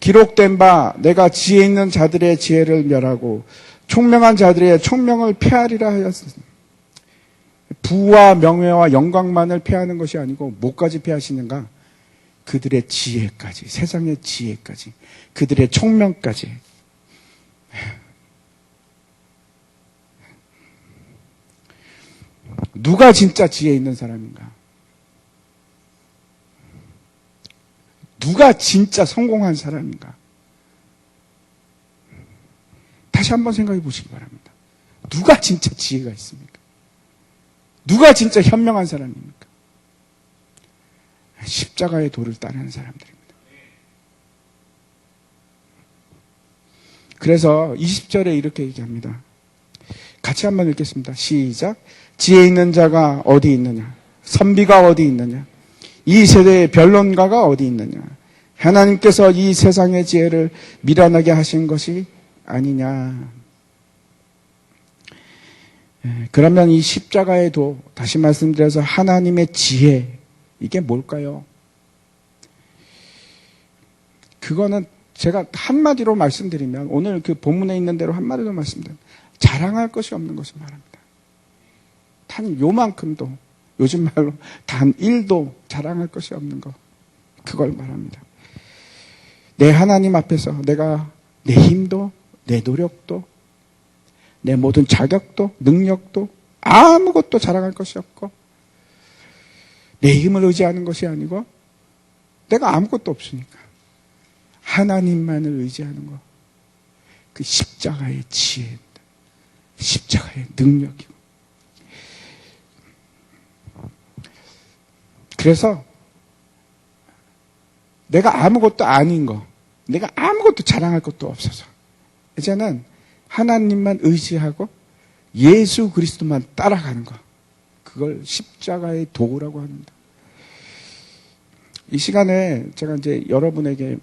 기록된 바 내가 지혜 있는 자들의 지혜를 멸하고 총명한 자들의 총명을 폐하리라 하였습니다. 부와 명예와 영광만을 폐하는 것이 아니고 뭐까지 폐하시는가? 그들의 지혜까지, 세상의 지혜까지, 그들의 총명까지. 누가 진짜 지혜 있는 사람인가? 누가 진짜 성공한 사람인가? 다시 한번 생각해 보시기 바랍니다. 누가 진짜 지혜가 있습니까? 누가 진짜 현명한 사람입니까? 십자가의 도를 따르는 사람들입니다. 그래서 20절에 이렇게 얘기합니다. 같이 한번 읽겠습니다. 시작. 지혜 있는 자가 어디 있느냐? 선비가 어디 있느냐? 이 세대의 변론가가 어디 있느냐? 하나님께서 이 세상의 지혜를 미련하게 하신 것이 아니냐? 그러면 이 십자가의 도, 다시 말씀드려서 하나님의 지혜, 이게 뭘까요? 그거는 제가 한마디로 말씀드리면, 오늘 그 본문에 있는 대로 한마디로 말씀드리면 자랑할 것이 없는 것을 말합니다. 단 요만큼도, 요즘 말로 단 1도 자랑할 것이 없는 것, 그걸 말합니다. 내 하나님 앞에서 내가 내 힘도, 내 노력도, 내 모든 자격도, 능력도 아무것도 자랑할 것이 없고, 내 힘을 의지하는 것이 아니고 내가 아무것도 없으니까 하나님만을 의지하는 것, 그 십자가의 지혜입니다. 십자가의 능력이고. 그래서 내가 아무것도 아닌 거, 내가 아무것도 자랑할 것도 없어서 이제는 하나님만 의지하고 예수 그리스도만 따라가는 거, 그걸 십자가의 도구라고 합니다. 이 시간에 제가 이제 여러분에게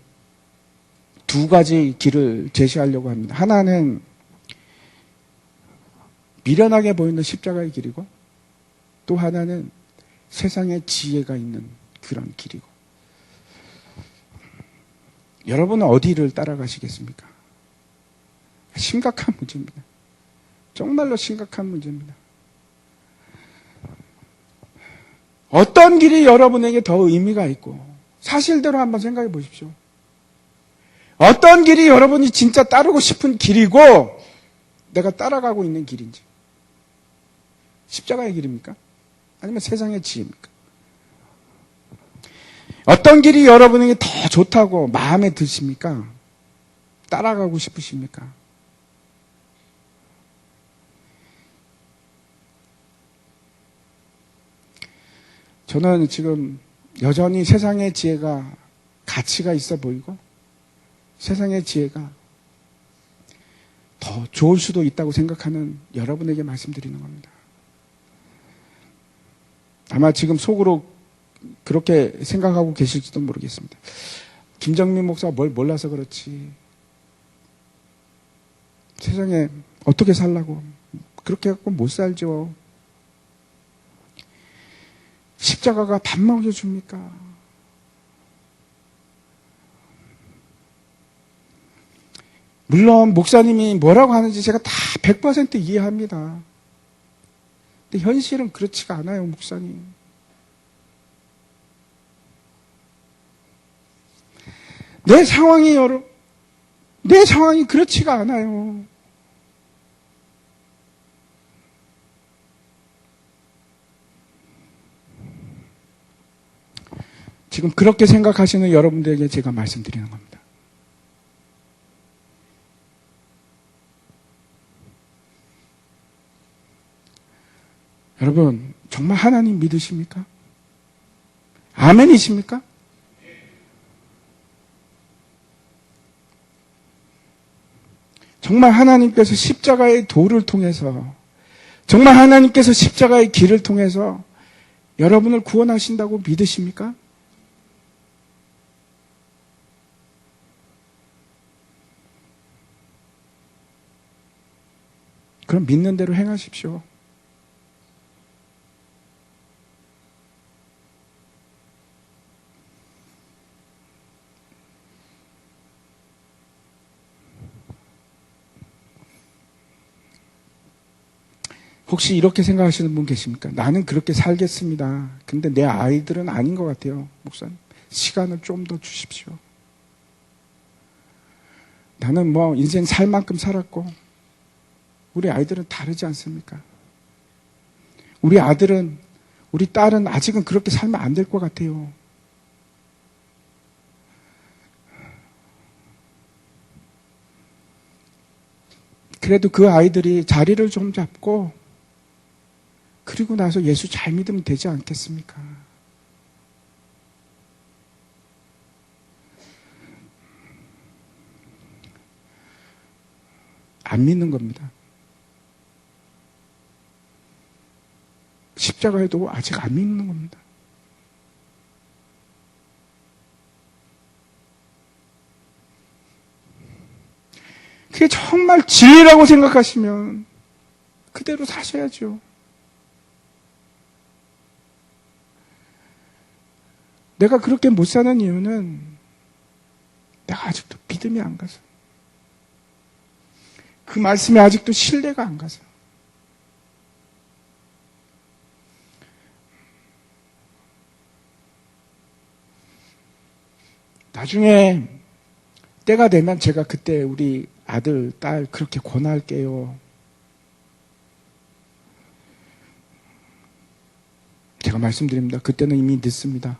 두 가지 길을 제시하려고 합니다. 하나는 미련하게 보이는 십자가의 길이고, 또 하나는 세상에 지혜가 있는 그런 길이고. 여러분은 어디를 따라가시겠습니까? 심각한 문제입니다. 정말로 심각한 문제입니다. 어떤 길이 여러분에게 더 의미가 있고, 사실대로 한번 생각해 보십시오. 어떤 길이 여러분이 진짜 따르고 싶은 길이고 내가 따라가고 있는 길인지. 십자가의 길입니까? 아니면 세상의 지혜입니까? 어떤 길이 여러분에게 더 좋다고 마음에 드십니까? 따라가고 싶으십니까? 저는 지금 여전히 세상의 지혜가 가치가 있어 보이고, 세상의 지혜가 더 좋을 수도 있다고 생각하는 여러분에게 말씀드리는 겁니다. 아마 지금 속으로 그렇게 생각하고 계실지도 모르겠습니다. 김정민 목사가 뭘 몰라서 그렇지, 세상에 어떻게 살라고 그렇게 갖고 못 살죠. 십자가가 밥 먹여줍니까? 물론 목사님이 뭐라고 하는지 제가 다 100% 이해합니다. 근데 현실은 그렇지가 않아요, 목사님. 내 상황이 그렇지가 않아요. 지금 그렇게 생각하시는 여러분들에게 제가 말씀드리는 겁니다. 여러분, 정말 하나님 믿으십니까? 아멘이십니까? 정말 하나님께서 십자가의 도를 통해서, 정말 하나님께서 십자가의 길을 통해서 여러분을 구원하신다고 믿으십니까? 그럼 믿는 대로 행하십시오. 혹시 이렇게 생각하시는 분 계십니까? 나는 그렇게 살겠습니다. 근데 내 아이들은 아닌 것 같아요. 목사님, 시간을 좀 더 주십시오. 나는 뭐 인생 살 만큼 살았고 우리 아이들은 다르지 않습니까? 우리 아들은, 우리 딸은 아직은 그렇게 살면 안 될 것 같아요. 그래도 그 아이들이 자리를 좀 잡고 그리고 나서 예수 잘 믿으면 되지 않겠습니까? 안 믿는 겁니다. 십자가에도 아직 안 믿는 겁니다. 그게 정말 진리라고 생각하시면 그대로 사셔야죠. 내가 그렇게 못 사는 이유는 내가 아직도 믿음이 안 가서, 그 말씀에 아직도 신뢰가 안 가서. 나중에 때가 되면 제가 그때 우리 아들, 딸 그렇게 권할게요. 제가 말씀드립니다. 그때는 이미 늦습니다.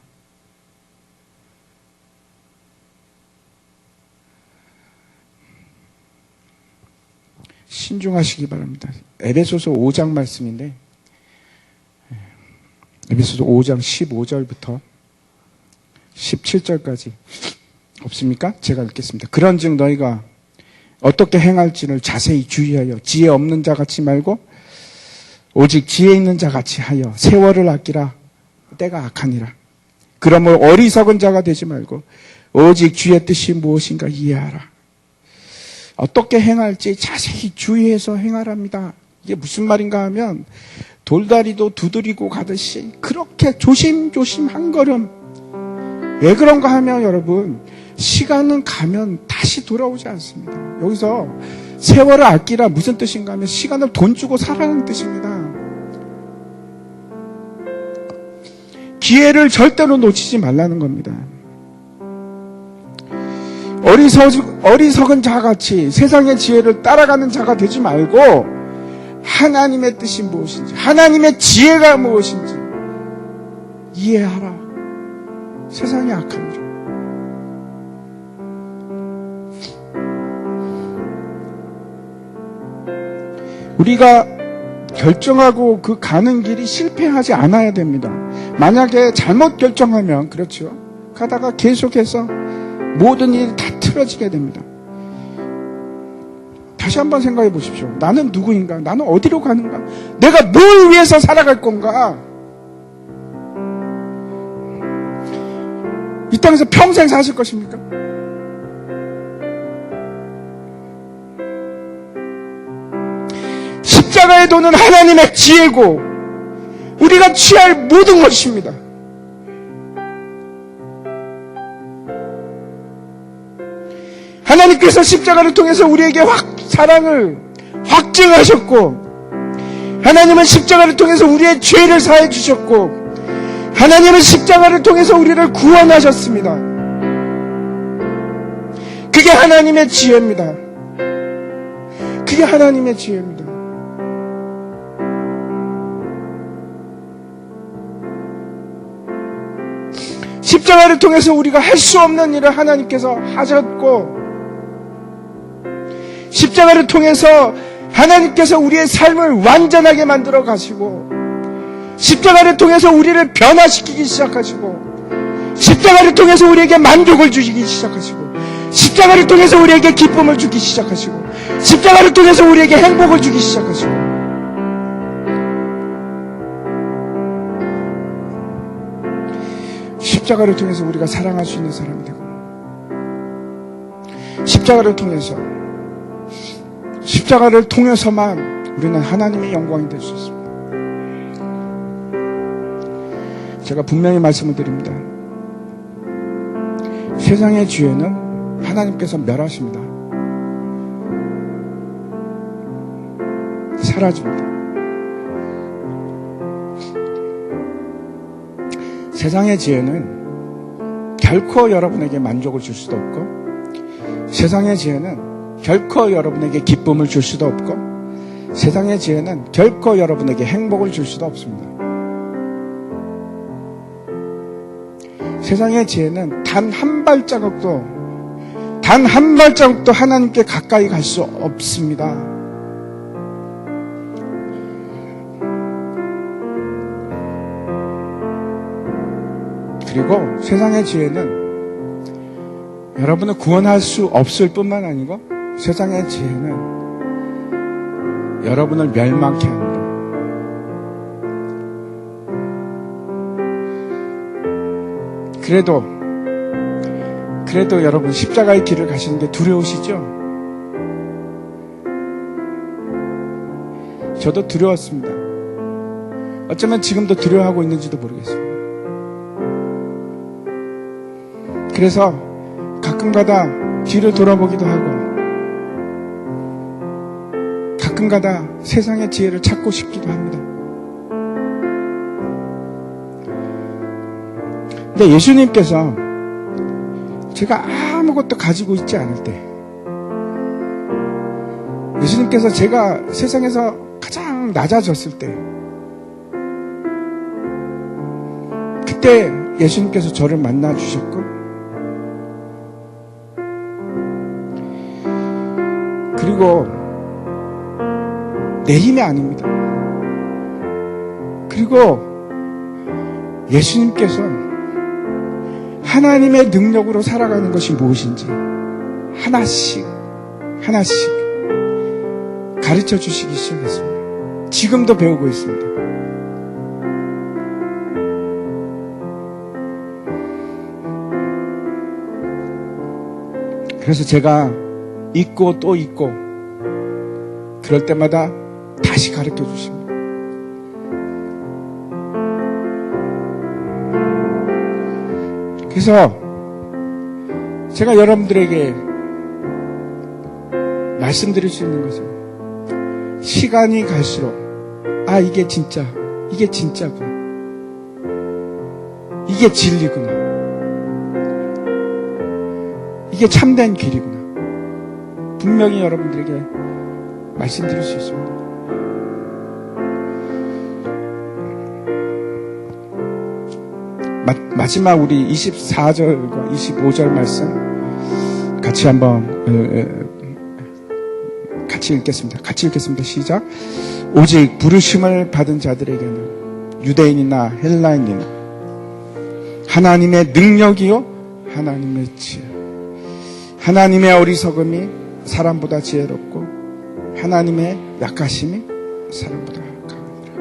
신중하시기 바랍니다. 에베소서 5장 말씀인데, 에베소서 5장 15절부터 17절까지 없습니까? 제가 읽겠습니다. 그런즉 너희가 어떻게 행할지를 자세히 주의하여 지혜 없는 자 같이 말고 오직 지혜 있는 자 같이 하여 세월을 아끼라. 때가 악하니라. 그러므로 어리석은 자가 되지 말고 오직 주의 뜻이 무엇인가 이해하라. 어떻게 행할지 자세히 주의해서 행하랍니다. 이게 무슨 말인가 하면 돌다리도 두드리고 가듯이 그렇게 조심조심 한 걸음. 왜 그런가 하면 여러분, 시간은 가면 다시 돌아오지 않습니다. 여기서 세월을 아끼라 무슨 뜻인가 하면 시간을 돈 주고 살라는 뜻입니다. 기회를 절대로 놓치지 말라는 겁니다. 어리석은 자같이 세상의 지혜를 따라가는 자가 되지 말고 하나님의 뜻이 무엇인지, 하나님의 지혜가 무엇인지 이해하라. 세상이 악하니라. 우리가 결정하고 그 가는 길이 실패하지 않아야 됩니다. 만약에 잘못 결정하면 그렇죠. 가다가 계속해서 모든 일이 다 틀어지게 됩니다. 다시 한번 생각해 보십시오. 나는 누구인가? 나는 어디로 가는가? 내가 뭘 위해서 살아갈 건가? 이 땅에서 평생 사실 것입니까? 십자가의 도는 하나님의 지혜고 우리가 취할 모든 것입니다. 하나님께서 십자가를 통해서 우리에게 사랑을 확증하셨고, 하나님은 십자가를 통해서 우리의 죄를 사해 주셨고, 하나님은 십자가를 통해서 우리를 구원하셨습니다. 그게 하나님의 지혜입니다. 그게 하나님의 지혜입니다. 십자가를 통해서 우리가 할 수 없는 일을 하나님께서 하셨고, 십자가를 통해서 하나님께서 우리의 삶을 완전하게 만들어 가시고, 십자가를 통해서 우리를 변화시키기 시작하시고, 십자가를 통해서 우리에게 만족을 주시기 시작하시고, 십자가를 통해서 우리에게 기쁨을 주기 시작하시고, 십자가를 통해서 우리에게 행복을 주기 시작하시고, 십자가를 통해서 우리가 사랑할 수 있는 사람이 되고, 십자가를 통해서만 우리는 하나님의 영광이 될 수 있습니다. 제가 분명히 말씀을 드립니다. 세상의 지혜는 하나님께서 멸하십니다. 사라집니다. 세상의 지혜는 결코 여러분에게 만족을 줄 수도 없고, 세상의 지혜는 결코 여러분에게 기쁨을 줄 수도 없고, 세상의 지혜는 결코 여러분에게 행복을 줄 수도 없습니다. 세상의 지혜는 단 한 발자국도 하나님께 가까이 갈 수 없습니다. 그리고 세상의 지혜는 여러분을 구원할 수 없을 뿐만 아니고, 세상의 지혜는 여러분을 멸망케 합니다. 그래도 여러분 십자가의 길을 가시는 게 두려우시죠? 저도 두려웠습니다. 어쩌면 지금도 두려워하고 있는지도 모르겠습니다. 그래서 가끔가다 뒤를 돌아보기도 하고, 가끔가다 세상의 지혜를 찾고 싶기도 합니다. 근데 예수님께서 제가 아무것도 가지고 있지 않을 때, 예수님께서 제가 세상에서 가장 낮아졌을 때, 그때 예수님께서 저를 만나 주셨고, 그리고 내 힘이 아닙니다. 그리고 예수님께서 하나님의 능력으로 살아가는 것이 무엇인지 하나씩 가르쳐 주시기 시작했습니다. 지금도 배우고 있습니다. 그래서 제가 잊고 또 잊고 그럴 때마다 다시 가르쳐 주십니다. 그래서 제가 여러분들에게 말씀드릴 수 있는 것은 시간이 갈수록 이게 진짜구나, 이게 진리구나, 이게 참된 길이구나, 분명히 여러분들에게 말씀드릴 수 있습니다. 마지막 우리 24절과 25절 말씀 같이 한번 같이 읽겠습니다. 시작. 오직 부르심을 받은 자들에게는 유대인이나 헬라인이나 하나님의 능력이요 하나님의 지혜, 하나님의 어리석음이 사람보다 지혜롭고 하나님의 약하심이 사람보다 강하니라.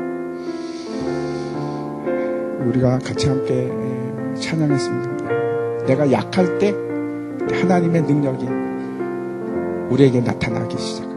우리가 같이 함께 찬양했습니다. 내가 약할 때 하나님의 능력이 우리에게 나타나기 시작합니다.